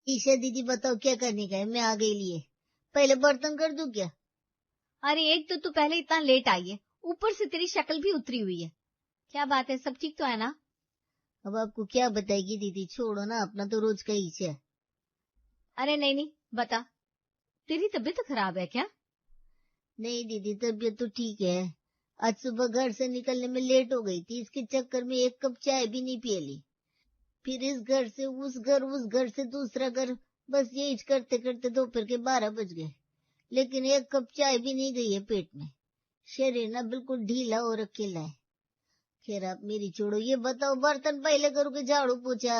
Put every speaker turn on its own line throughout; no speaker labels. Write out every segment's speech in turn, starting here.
ईशा दीदी बताओ क्या करने का है, मैं आ गई लिए। पहले बर्तन कर दूं क्या?
अरे एक तो तू पहले इतना लेट आई है, ऊपर से तेरी शक्ल भी उतरी हुई है। क्या बात है, सब ठीक तो है ना?
अब आपको क्या बताएगी दीदी, छोड़ो ना, अपना तो रोज का ईशा है।
अरे नहीं नहीं, बता, तेरी तबीयत तो खराब है क्या?
नहीं दीदी, तबीयत तो ठीक है। आज सुबह घर से निकलने में लेट हो गई थी, इसके चक्कर में एक कप चाय भी नहीं पी ली। फिर इस घर से उस घर से दूसरा घर, बस यही करते करते दोपहर के 12 बज गए, लेकिन एक कप चाय भी नहीं गई है पेट में। शरीर ना बिल्कुल ढीला और अकेला है। खैर आप मेरी छोड़ो, ये बताओ बर्तन पहले करो कि झाड़ू पोछा?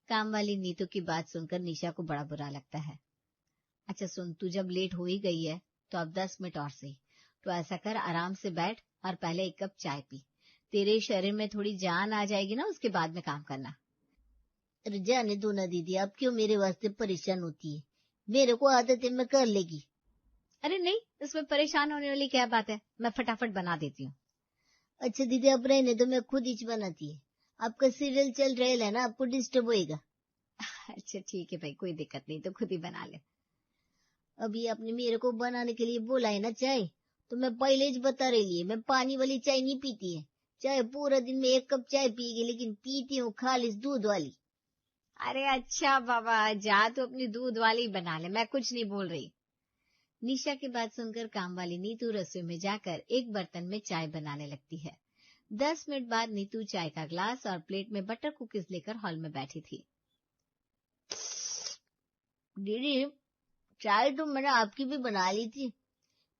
काम वाली नीतू की बात सुनकर निशा को बड़ा बुरा लगता है। अच्छा सुन, तू जब लेट हो ही गई है तो अब 10 मिनट और सही, तो ऐसा कर, आराम से बैठ और पहले एक कप चाय पी। तेरे शरीर में थोड़ी जान आ जाएगी ना, उसके बाद में काम करना।
अरे जाने दो ना दीदी, आप क्यों मेरे वास्ते परेशान होती है? मेरे को आदत है, मैं कर लेगी।
अरे नहीं, इसमें परेशान होने वाली क्या बात है, मैं फटाफट बना देती हूँ।
अच्छा दीदी आप रहने तो, मैं खुद ही बनाती है। आपका सीरियल चल रहा है ना, आपको डिस्टर्ब होएगा।
अच्छा ठीक है भाई, कोई दिक्कत नहीं, तो खुद ही बना ले।
अभी आपने मेरे को बनाने के लिए बोला है ना चाय, तो मैं पहले ही बता रही है, मैं पानी वाली चाय नहीं पीती है। चाहे पूरा दिन में एक कप चाय पीगी, लेकिन पीती हूँ खालिश दूध वाली।
अरे अच्छा बाबा, जा तो अपनी दूध वाली बना ले, मैं कुछ नहीं बोल रही। निशा की बात सुनकर काम वाली नीतू रसोई में जाकर एक बर्तन में चाय बनाने लगती है। 10 मिनट बाद नीतू चाय का ग्लास और प्लेट में बटर कुकीज लेकर हॉल में बैठी थी।
दीदी चाय तो मैंने आपकी भी बना ली थी,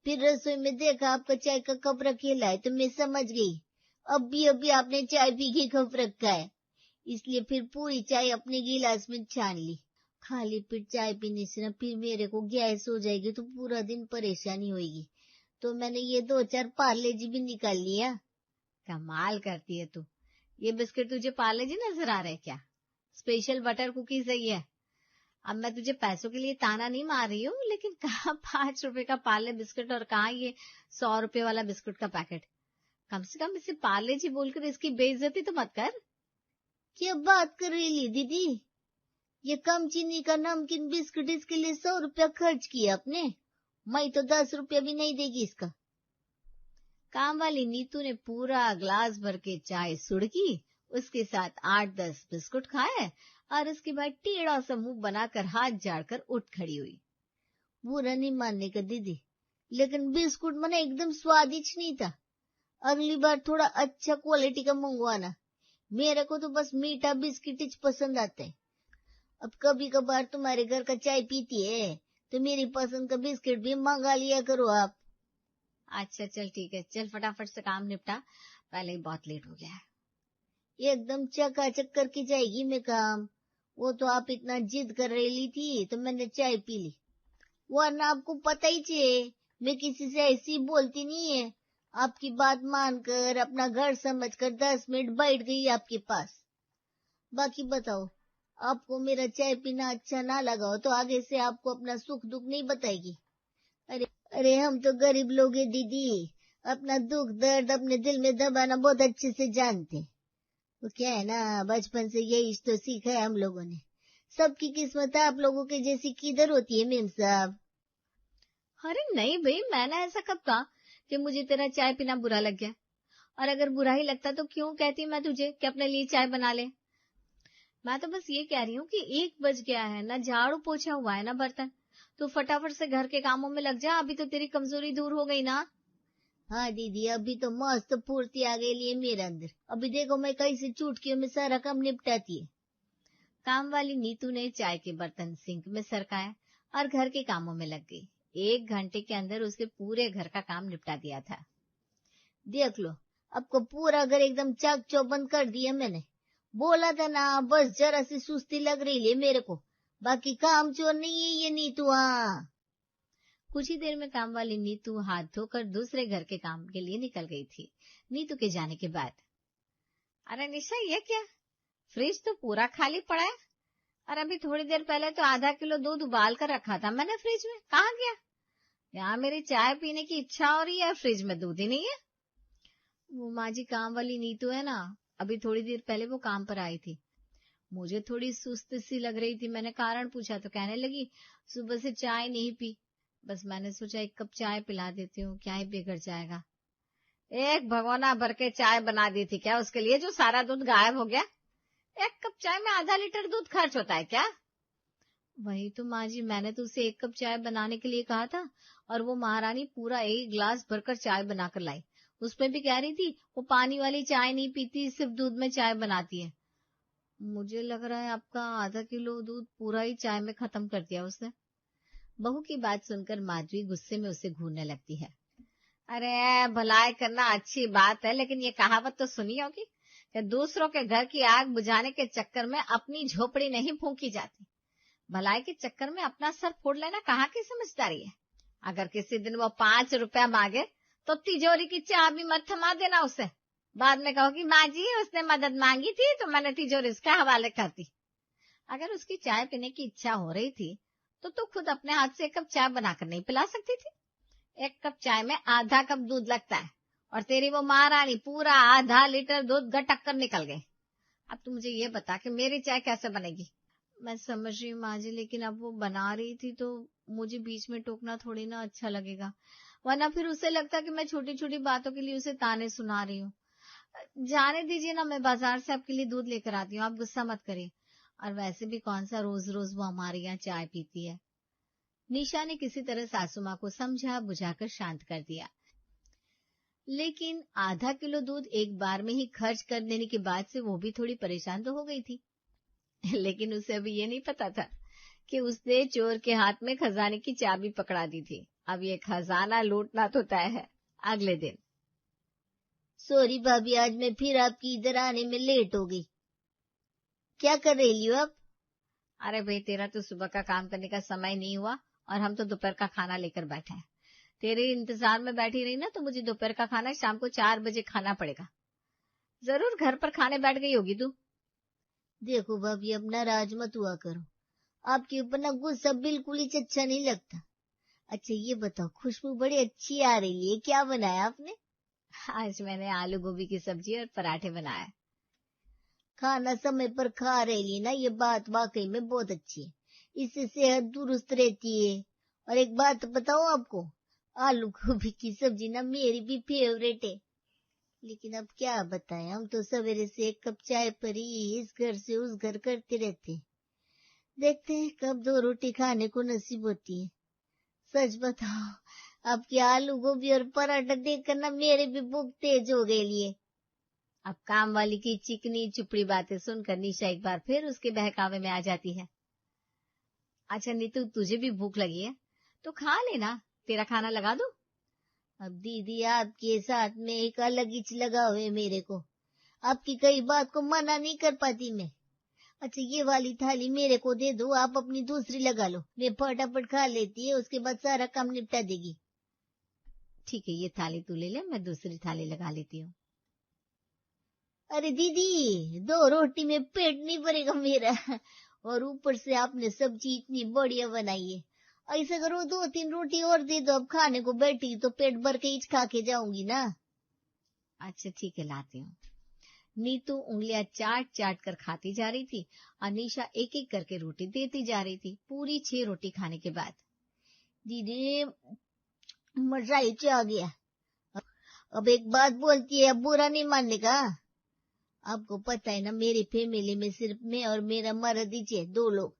फिर रसोई में देखा आपका चाय का कप रखेला है, तो मैं समझ गई अभी आपने चाय पी के कप रखा है। इसलिए फिर पूरी चाय अपने गिलास में छान ली। खाली पेट चाय पीने से ना फिर मेरे को गैस हो जाएगी, तो पूरा दिन परेशानी होगी। तो मैंने ये 2-4 पार्ले जी भी निकाल लिया।
कमाल करती है तू, ये बिस्किट तुझे पार्ले जी नजर आ रहे क्या? स्पेशल बटर कुकीज है ये। अब मैं तुझे पैसों के लिए ताना नहीं मार रही हूँ, लेकिन कहाँ 5 रुपए का पार्ले बिस्किट और कहाँ ये 100 रुपए वाला बिस्कुट का पैकेट। कम से कम इसे पार्ले जी बोलकर इसकी बेइज्जती तो मत कर।
क्या बात कर रही है दीदी? ये कम चीनी का नमकीन बिस्किट, इसके लिए 100 रुपया खर्च किया आपने? मैं तो 10 रुपया भी नहीं देगी इसका।
काम वाली नीतू ने पूरा ग्लास भर के चाय सुड़की, उसके साथ 8-10 बिस्कुट खाए और उसके बाद टेढ़ा सा मुंह बनाकर हाथ झाड़कर उठ खड़ी हुई।
बुरा नहीं मानने का दीदी, लेकिन बिस्कुट मैंने एकदम स्वादिष्ट नहीं था। अगली बार थोड़ा अच्छा क्वालिटी का मंगवाना। मेरे को तो बस मीठा बिस्किट ही पसंद आता है। अब कभी कभार तुम्हारे घर का चाय पीती है, तो मेरी पसंद का बिस्किट भी मंगा लिया करो आप।
अच्छा चल ठीक है, चल फटाफट से काम निपटा, पहले ही बहुत लेट हो गया है।
एकदम चकाचक करके जाएगी मैं काम। वो तो आप इतना जिद कर रही थी, तो मैंने चाय पी ली, वरना आपको पता ही चाहिए मैं किसी से ऐसी बोलती नहीं है। आपकी बात मानकर अपना घर समझकर 10 मिनट बैठ गई आपके पास। बाकी बताओ, आपको मेरा चाय पीना अच्छा ना लगा हो तो आगे से आपको अपना सुख दुख नहीं बताएगी? अरे अरे हम तो गरीब लोग हैं दीदी, अपना दुख दर्द अपने दिल में दबाना बहुत अच्छे से जानते। वो क्या है ना, बचपन से यही तो सीखा है हम लोगों ने। सबकी किस्मत आप लोगों के जैसी किधर होती है मेम साहब?
अरे नहीं भाई, मैंने ऐसा कब कहा कि मुझे तेरा चाय पीना बुरा लग गया? और अगर बुरा ही लगता तो क्यों कहती मैं तुझे कि अपने लिए चाय बना ले। मैं तो बस ये कह रही हूँ कि 1 बज गया है ना, झाड़ू पोछा हुआ है ना बर्तन, तो फटाफट से घर के कामों में लग जा, अभी तो तेरी कमजोरी दूर हो गई ना।
हाँ दीदी, अभी तो मस्त फुर्ती आ गई है मेरे अंदर। अभी देखो मैं कैसे चुटकियों में सारा काम निपटाती है।
काम वाली नीतू ने चाय के बर्तन सिंक में सरकाए और घर के कामों में लग गई। 1 घंटे के अंदर उसके पूरे घर का काम निपटा दिया था।
देख लो, आपको पूरा घर एकदम चाक चौबंद कर दिया मैंने। बोला था ना, बस जरा सी सुस्ती लग रही है मेरे को, बाकी काम चोर नहीं है ये नीतू। हाँ
कुछ ही देर में काम वाली नीतू हाथ धोकर दूसरे घर के काम के लिए निकल गई थी। नीतू के जाने के बाद, अरे निशा ये क्या, फ्रिज तो पूरा खाली पड़ा है, और अभी थोड़ी देर पहले तो आधा किलो दूध उबाल कर रखा था मैंने फ्रिज में, कहाँ गया? यहाँ मेरी चाय पीने की इच्छा हो रही है, फ्रिज में दूध ही नहीं है। वो माँ जी, काम वाली नीतू है ना, अभी थोड़ी देर पहले वो काम पर आई थी, मुझे थोड़ी सुस्त सी लग रही थी। मैंने कारण पूछा तो कहने लगी सुबह से चाय नहीं पी। बस मैंने सोचा 1 कप चाय पिला देती हूँ, क्या ही बिगड़ जाएगा। 1 भगोना भर के चाय बना दी थी क्या उसके लिए जो सारा दूध गायब हो गया? 1 कप चाय में आधा लीटर दूध खर्च होता है क्या? वही तो माँ जी, मैंने तो उसे 1 कप चाय बनाने के लिए कहा था और वो महारानी पूरा 1 गिलास भरकर चाय बनाकर लाई। उसमें भी कह रही थी वो पानी वाली चाय नहीं पीती, सिर्फ दूध में चाय बनाती है। मुझे लग रहा है आपका आधा किलो दूध पूरा ही चाय में खत्म कर दिया उसने। बहू की बात सुनकर माधवी गुस्से में उसे घूरने लगती है। अरे भलाई करना अच्छी बात है, लेकिन ये कहावत तो सुनी होगी कि दूसरों के घर की आग बुझाने के चक्कर में अपनी झोपड़ी नहीं फूंकी जाती। भलाई के चक्कर में अपना सर फोड़ लेना कहाँ की समझदारी है। अगर किसी दिन वो 5 रुपया मांगे तो तिजोरी की चाबी मत थमा देना उसे। बाद में कहो कि माँ जी उसने मदद मांगी थी तो मैंने तिजोरी उसके हवाले कर दी। अगर उसकी चाय पीने की इच्छा हो रही थी तो खुद अपने हाथ से 1 कप चाय बनाकर नहीं पिला सकती थी? 1 कप चाय में आधा कप दूध लगता है और तेरी वो महारानी पूरा आधा लीटर दूध गटक कर निकल गई। अब तू मुझे ये बता कि मेरी चाय कैसे बनेगी? मैं समझ रही हूँ माँ जी, लेकिन अब वो बना रही थी तो मुझे बीच में टोकना थोड़ी ना अच्छा लगेगा, वरना फिर उसे लगता कि मैं छोटी छोटी बातों के लिए उसे ताने सुना रही हूँ। जाने दीजिए ना, मैं बाजार से आपके लिए दूध लेकर आती हूँ, आप गुस्सा मत करिए। और वैसे भी कौन सा रोज रोज वो हमारे यहाँ चाय पीती है। निशा ने किसी तरह सासू माँ को समझा बुझाकर शांत कर दिया, लेकिन आधा किलो दूध एक बार में ही खर्च कर देने के बाद से वो भी थोड़ी परेशान तो हो गई थी। लेकिन उसे अभी ये नहीं पता था कि उसने चोर के हाथ में खजाने की चाबी पकड़ा दी थी। अब ये खजाना लूटना तो तय है। अगले दिन,
सॉरी भाभी, आज मैं फिर आपकी इधर आने में लेट हो गई। क्या कर रही हो आप?
अरे भाई, तेरा तो सुबह का काम करने का समय नहीं हुआ और हम तो दोपहर का खाना लेकर बैठे हैं। तेरे इंतजार में बैठी रही ना तो मुझे दोपहर का खाना शाम को 4 बजे खाना पड़ेगा। जरूर घर पर खाने बैठ गई होगी तू।
देखो भाभी, अब नाराज मत हुआ करो, आपके ऊपर ना गुस्सा बिल्कुल ही अच्छा नहीं लगता। अच्छा ये बताओ, खुशबू बड़ी अच्छी आ रही है, क्या बनाया आपने?
आज मैंने आलू गोभी की सब्जी और पराठे बनाए।
खाना समय पर खा रही ना, ये बात वाकई में बहुत अच्छी है, इससे सेहत दुरुस्त रहती है। और एक बात बताऊं आपको, आलू गोभी की सब्जी ना मेरी भी फेवरेट है। लेकिन अब क्या बताएं, हम तो सवेरे से 1 कप चाय पर ही इस घर से उस घर करते रहते हैं। देखते हैं कब 2 रोटी खाने को नसीब होती है। सच बताओ, आपकी आलू गोभी और पराठा देखकर ना मेरे भी भूख तेज हो गई लिए।
अब काम वाली की चिकनी चुपड़ी बातें सुनकर निशा एक बार फिर उसके बहकावे में आ जाती है। अच्छा नीतू, तुझे भी भूख लगी है तो खा लेना, तेरा खाना लगा दूं?
अब दीदी, आपके साथ में एक अलग ही लगा हुए मेरे को, आपकी कई बात को मना नहीं कर पाती मैं। अच्छा ये वाली थाली मेरे को दे दो, आप अपनी दूसरी लगा लो, मैं फटाफट खा लेती है, उसके बाद सारा काम निपटा देगी।
ठीक है, ये थाली तू ले ले, मैं दूसरी थाली लगा लेती हूँ।
अरे दीदी, 2 रोटी में पेट नहीं भरेगा मेरा। और ऊपर से आपने सब्जी इतनी बढ़िया बनाई है। ऐसा करो, 2-3 रोटी और दे दो, अब खाने को बैठी तो पेट भर के ही खा के जाऊंगी ना।
अच्छा ठीक है, लाती हूँ। नीतू उंगलियां चाट चाट कर खाती जा रही थी और निशा एक एक करके रोटी देती जा रही थी। पूरी 6 रोटी खाने के बाद
दीदी, मजा ही आ गया। अब एक बात बोलती है, अब बुरा नहीं मानने का। आपको पता है ना, मेरी फैमिली में सिर्फ मैं और मेरा मर्द ही है, 2 लोग।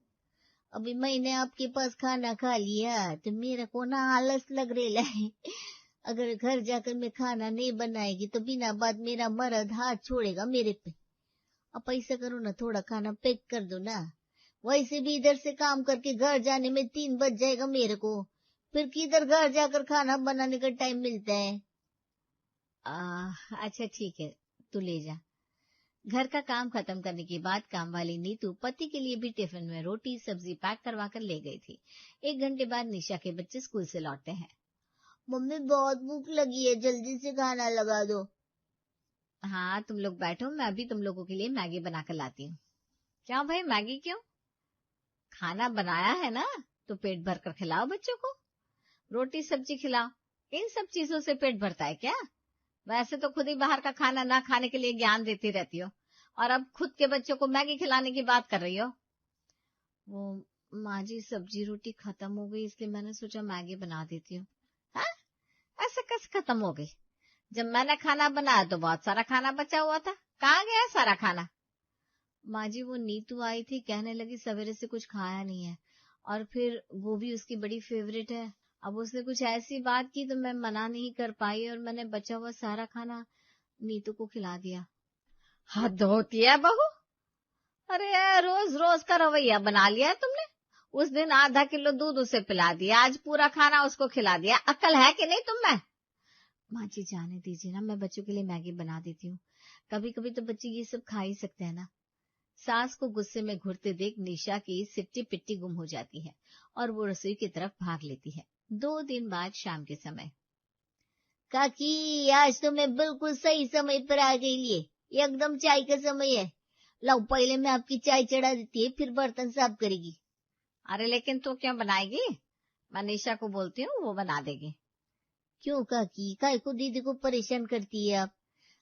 अभी मैंने आपके पास खाना खा लिया तो मेरा को ना आलस लग रहा है। अगर घर जाकर मैं खाना नहीं बनाएगी तो बिना बात मेरा मर्द हाथ छोड़ेगा मेरे पे। अब ऐसा करो ना, थोड़ा खाना पैक कर दो ना। वैसे भी इधर से काम करके घर जाने में 3 बज जाएगा मेरे को, फिर किधर घर जाकर खाना बनाने का टाइम मिलता है।
अच्छा ठीक है, तू ले जा। घर का काम खत्म करने के बाद काम वाली नीतू पति के लिए भी टिफिन में रोटी सब्जी पैक करवा कर ले गई थी। 1 घंटे बाद निशा के बच्चे स्कूल से लौटते हैं।
मम्मी बहुत भूख लगी है, जल्दी से खाना लगा दो।
हाँ तुम लोग बैठो, मैं अभी तुम लोगों के लिए मैगी बनाकर लाती हूँ। क्या भाई, मैगी क्यों? खाना बनाया है ना तो पेट भर कर खिलाओ बच्चों को। रोटी सब्जी खिलाओ, इन सब चीजों से पेट भरता है क्या? वैसे तो खुद ही बाहर का खाना ना खाने के लिए ज्ञान देती रहती हो, और अब खुद के बच्चों को मैगी खिलाने की बात कर रही हो। वो माँ जी सब्जी रोटी खत्म हो गई, इसलिए मैंने सोचा मैगी बना देती हूँ। हाँ, ऐसे कैसे खत्म हो गई? जब मैंने खाना बनाया तो बहुत सारा खाना बचा हुआ था, कहाँ गया सारा खाना? माँ जी वो नीतू आई थी, कहने लगी सवेरे से कुछ खाया नहीं है, और फिर गोभी उसकी बड़ी फेवरेट है। अब उसने कुछ ऐसी बात की तो मैं मना नहीं कर पाई, और मैंने बचा हुआ सारा खाना नीतू को खिला दिया। हद होती है बहू, अरे यार रोज रोज का रवैया बना लिया है तुमने। उस दिन आधा किलो दूध उसे पिला दिया, आज पूरा खाना उसको खिला दिया। अक्ल है कि नहीं तुम में? माँ जी जाने दीजिए ना, मैं बच्चों के लिए मैगी बना देती हूँ, कभी कभी तो बच्चे ये सब खा ही सकते हैं ना। सास को गुस्से में घुरते देख निशा की सिट्टी पिट्टी गुम हो जाती है और वो रसोई की तरफ भाग लेती है। 2 दिन बाद शाम के समय।
काकी आज तो मैं बिल्कुल सही समय पर आ गई लिए, एकदम चाय का समय है। लो पहले मैं आपकी चाय चढ़ा देती है, फिर बर्तन साफ करेगी।
अरे लेकिन तू क्यों बनाएगी? मैं निशा को बोलती हूँ, वो बना देगी।
क्यों काकी, काय को दीदी को परेशान करती है आप?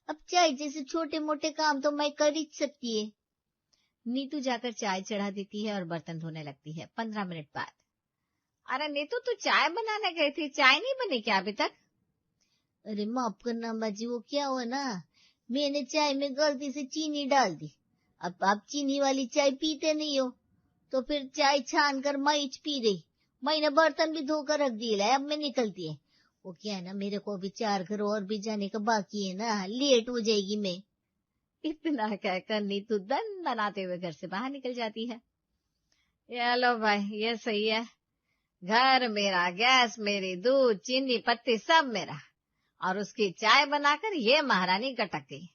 अब चाय जैसे छोटे मोटे काम तो मैं कर ही सकती है।
नीतू जाकर चाय चढ़ा देती है और बर्तन धोने लगती है। 15 मिनट बाद। अरे नीतू तू चाय बनाने गई थी, चाय नहीं बनी क्या अभी तक?
अरे माफ करना बाजी, वो क्या हुआ ना, मैंने चाय में गलती से चीनी डाल दी। अब आप चीनी वाली चाय पीते नहीं हो, तो फिर चाय छान कर मैं पी रही। मैंने बर्तन भी धोकर रख दिए, अब मैं निकलती है। वो क्या है ना, मेरे को अभी 4 घर और भी जाने का बाकी है ना, लेट हो जाएगी मैं।
इतना कहकर नीतू दन बनाते हुए घर से बाहर निकल जाती है। ये लो भाई, ये सही है, घर मेरा, गैस मेरी, दूध चीनी पत्ती सब मेरा, और उसकी चाय बनाकर ये महारानी गटक गई।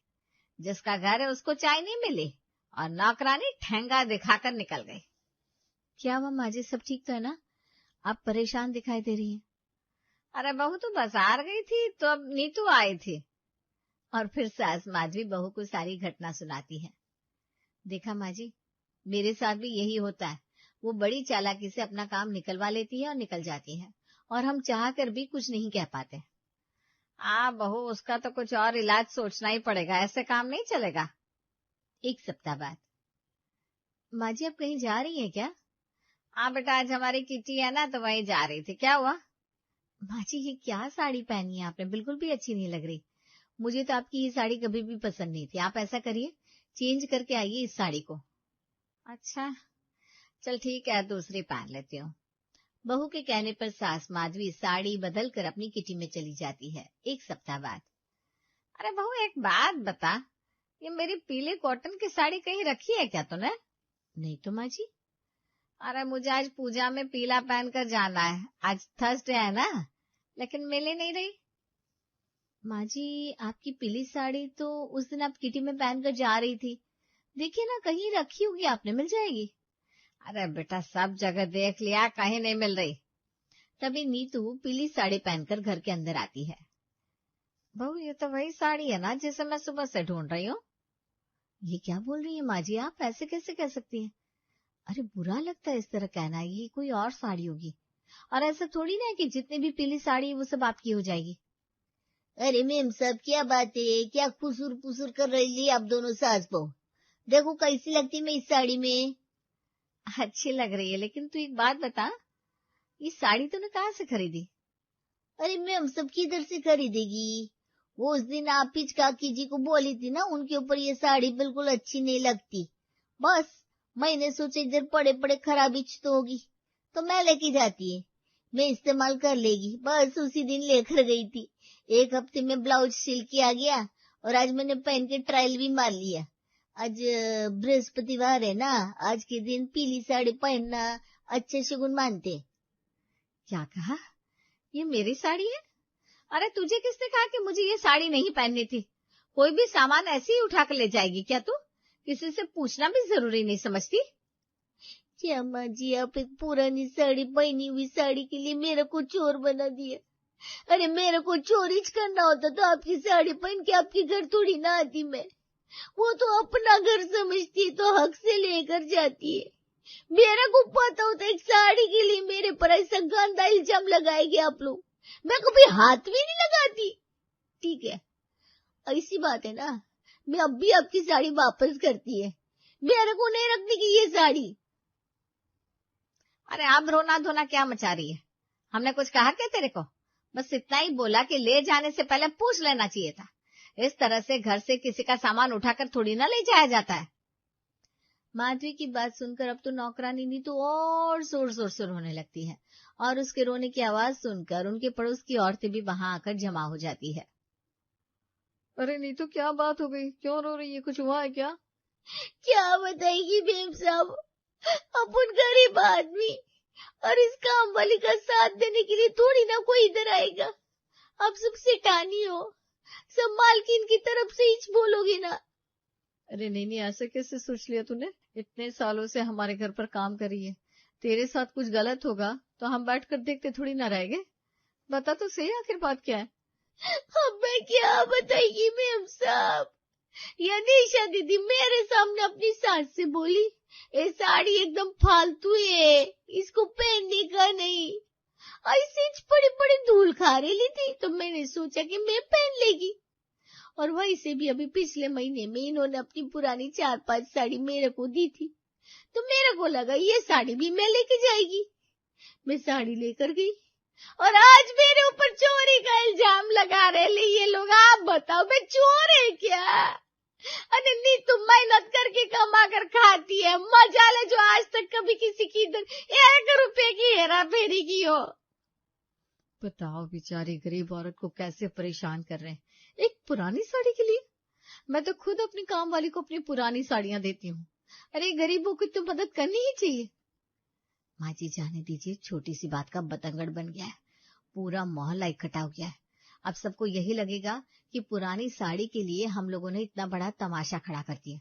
जिसका घर है उसको चाय नहीं मिली और नौकरानी ठेंगा दिखाकर निकल गई। क्या हुआ माँ जी, सब ठीक तो है ना? आप परेशान दिखाई दे रही हैं। अरे बहू तो बाजार गई थी तो अब नीतू आई थी। और फिर सास माधवी बहू को सारी घटना सुनाती है। देखा माँ जी, मेरे साथ भी यही होता है, वो बड़ी चालाकी से अपना काम निकलवा लेती है और निकल जाती है, और हम चाह कर भी कुछ नहीं कह पाते। बहू उसका तो कुछ और इलाज सोचना ही पड़ेगा, ऐसे काम नहीं चलेगा। 1 सप्ताह बाद। माँ जी आप कहीं जा रही हैं क्या? बेटा आज हमारी किटी है ना, तो वहीं जा रही थी। क्या हुआ? माँ जी ये क्या साड़ी पहनी है आपने, बिल्कुल भी अच्छी नहीं लग रही। मुझे तो आपकी ये साड़ी कभी भी पसंद नहीं थी। आप ऐसा करिए, चेंज करके आइए इस साड़ी को। अच्छा चल ठीक है, दूसरी पहन लेती हूँ। बहू के कहने पर सास माधवी साड़ी बदल कर अपनी किटी में चली जाती है। 1 सप्ताह बाद। अरे बहू एक बात बता, ये मेरी पीली कॉटन की साड़ी कहीं रखी है क्या तूने? नहीं तो माँ जी। अरे मुझे आज पूजा में पीला पहनकर जाना है, आज थर्सडे है ना, लेकिन मिल ही नहीं रही। माँ जी आपकी पीली साड़ी तो उस दिन आप किटी में पहनकर जा रही थी, देखिए ना कहीं रखी होगी आपने, मिल जाएगी। अरे बेटा सब जगह देख लिया, कहीं नहीं मिल रही। तभी नीतू पीली साड़ी पहनकर घर के अंदर आती है। बहू ये तो वही साड़ी है ना जिसे मैं सुबह से ढूंढ रही हूँ। ये क्या बोल रही है माँ जी, आप ऐसे कैसे कह सकती हैं? अरे बुरा लगता है इस तरह कहना, ये कोई और साड़ी होगी, और ऐसा थोड़ी ना है कि जितनी भी पीली साड़ी है वो सब आपकी हो जाएगी।
अरे मेम साहब क्या बात है, क्या खुसुर पुसुर कर रही है आप दोनों सास बहू? देखो कैसी लगती मैं इस साड़ी में।
अच्छी लग रही है, लेकिन तू एक बात बता, ये साड़ी तूने कहाँ से खरीदी?
अरे मेम सब किधर से खरीदेगी, वो उस दिन आप ही काकी जी को बोली थी ना, उनके ऊपर ये साड़ी बिल्कुल अच्छी नहीं लगती। बस मैंने सोचा इधर पड़े पड़े खराबी तो होगी, तो मैं लेके जाती है, मैं इस्तेमाल कर लेगी। बस उसी दिन लेकर गई थी, 1 हफ्ते में ब्लाउज सिल के आ गया, और आज मैंने पहन के ट्रायल भी मार लिया। आज बृहस्पतिवार है ना, आज के दिन पीली साड़ी पहनना अच्छे शगुन मानते।
क्या कहा? ये मेरी साड़ी है? अरे तुझे किसने कहा कि मुझे ये साड़ी नहीं पहननी थी? कोई भी सामान ऐसे ही उठा कर ले जाएगी क्या तू? किसी से पूछना भी जरूरी नहीं समझती?
क्या माँ जी, आप एक पुरानी साड़ी पहनी हुई साड़ी के लिए मेरे को चोर बना दिया। अरे मेरे को चोरी करना होता तो आपकी साड़ी पहन के आपके घर थोड़ी ना आती मैं। वो तो अपना घर समझती तो हक से लेकर जाती है। मेरे को पता होता एक साड़ी के लिए मेरे पर ऐसा गंदा इल्जाम लगाएंगे आप लोग, मैं कभी हाथ भी नहीं लगाती। ठीक है ऐसी बात है ना, मैं अब भी आपकी साड़ी वापस करती है, मेरे को नहीं रखने की ये साड़ी।
अरे अब रोना धोना क्या मचा रही है? हमने कुछ कहा क्या तेरे को? बस इतना ही बोला कि ले जाने से पहले पूछ लेना चाहिए था। इस तरह से घर से किसी का सामान उठाकर थोड़ी ना ले जाया जाता है।
माधवी की बात सुनकर अब तो नौकरानी नीतू और जोर जोर से रोने लगती है और उसके रोने की आवाज सुनकर उनके पड़ोस की औरतें भी वहां आकर जमा हो जाती है।
अरे नीतू क्या बात हो गई, क्यों रो रही है, कुछ हुआ है क्या?
क्या बताएगी बेम साहब, अपन गरीब आदमी और इस काम वाली का साथ देने के लिए थोड़ी ना कोई इधर आएगा। आप सब सेठानी हो, सब मालकिन की तरफ से ही बोलोगे ना।
अरे नहीं, ऐसे कैसे सोच लिया तूने? इतने सालों से हमारे घर पर काम कर रही है, तेरे साथ कुछ गलत होगा तो हम बैठकर देखते थोड़ी ना रहेंगे। बता तो सही आखिर बात क्या है?
अब मैं क्या बताएगी मेम साहब, ये निशा दीदी मेरे सामने अपनी सास से बोली, ये साड़ी एकदम फालतू है, इसको पहनने का नहीं। ऐसे बड़ी बड़ी धूल खा रही थी तो मैंने सोचा कि मैं पहन लेगी। और वहीं से भी अभी पिछले महीने में इन्होंने अपनी पुरानी 4-5 साड़ी मेरे को दी थी, तो मेरे को लगा ये साड़ी भी मैं लेके जाएगी। मैं साड़ी लेकर गई और आज मेरे ऊपर चोरी का इल्जाम लगा रहे ये लोग। आप बताओ मैं चोर है क्या? अरे नहीं, तुम मेहनत करके कमा कर खाती है, मजा ले जो आज तक कभी किसी की इधर 1 रुपए की हेरा फेरी की हो।
बताओ बेचारी गरीब औरत को कैसे परेशान कर रहे हैं एक पुरानी साड़ी के लिए। मैं तो खुद अपनी काम वाली को अपनी पुरानी साड़ियां देती हूँ। अरे गरीबों की तो मदद करनी ही चाहिए।
माँ जी जाने दीजिए, छोटी सी बात का बतंगड़ बन गया है, पूरा मोहल्ला इकट्ठा हो गया है। अब सबको यही लगेगा कि पुरानी साड़ी के लिए हम लोगों ने इतना बड़ा तमाशा खड़ा कर दिया।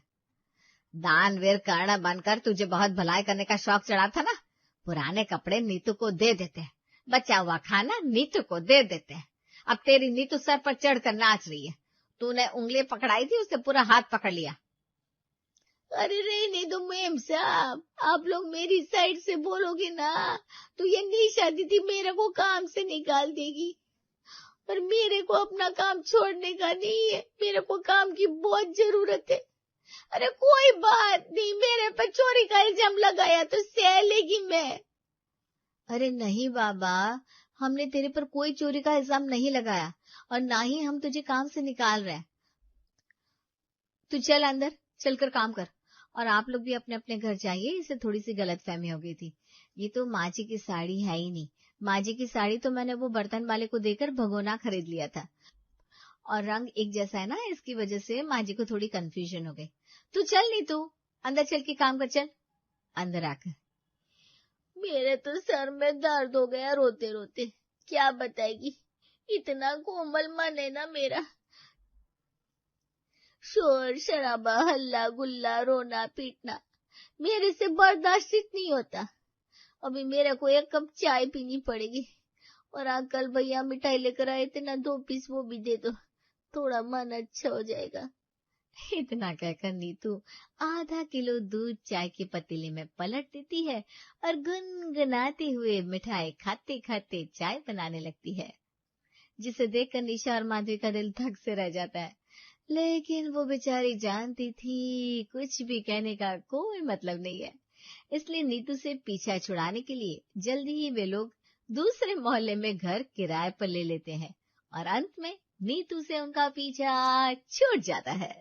दानवीर कर्ण बनकर तुझे बहुत भलाई करने का शौक चढ़ा था ना, पुराने कपड़े नीतू को दे देते हैं, बचा हुआ खाना नीतू को दे देते हैं। अब तेरी नीतू सर पर चढ़कर नाच रही है, तूने उंगली पकड़ाई थी, उससे पूरा हाथ पकड़ लिया।
अरे रहने दो मेम साहब, आप लोग मेरी साइड से बोलोगे ना तो ये निशा दीदी मेरे को काम से निकाल देगी। पर मेरे को अपना काम छोड़ने का नहीं है, मेरे को काम की बहुत जरूरत है। अरे कोई बात नहीं, मेरे पर चोरी का इल्जाम लगाया तो सह लेगी मैं। अरे नहीं बाबा, हमने तेरे पर कोई चोरी का इल्जाम नहीं लगाया और ना ही हम तुझे काम से निकाल रहे हैं। तू चल अंदर चलकर काम कर और आप लोग भी अपने अपने घर जाइए। इसे थोड़ी सी गलतफहमी हो गई थी, ये तो माँ जी की साड़ी है ही नहीं। माँ जी की साड़ी तो मैंने वो बर्तन वाले को देकर भगोना खरीद लिया था और रंग एक जैसा है ना, इसकी वजह से माँ जी को थोड़ी कंफ्यूजन हो गई। तू चल नहीं, तू अंदर चल के काम कर। चल अंदर आकर। मेरे तो सर में दर्द हो गया रोते रोते, क्या बताएगी, इतना कोमल मन है ना मेरा। शोर शराबा हल्ला गुल्ला रोना पीटना मेरे से बर्दाश्त नहीं होता। अभी मेरे को 1 कप चाय पीनी पड़ेगी और अंकल भैया मिठाई लेकर आए थे ना, 2 पीस वो भी दे दो, थोड़ा मन अच्छा हो जाएगा।
इतना कहकर नीतू आधा किलो दूध चाय के पतीले में पलट देती है और गुनगुनाते हुए मिठाई खाते खाते चाय बनाने लगती है, जिसे देखकर निशा और माधवी का दिल धक से रह जाता है। लेकिन वो बेचारी जानती थी कुछ भी कहने का कोई मतलब नहीं है, इसलिए नीतू से पीछा छुड़ाने के लिए जल्दी ही वे लोग दूसरे मोहल्ले में घर किराए पर ले लेते हैं और अंत में नीतू से उनका पीछा छूट जाता है।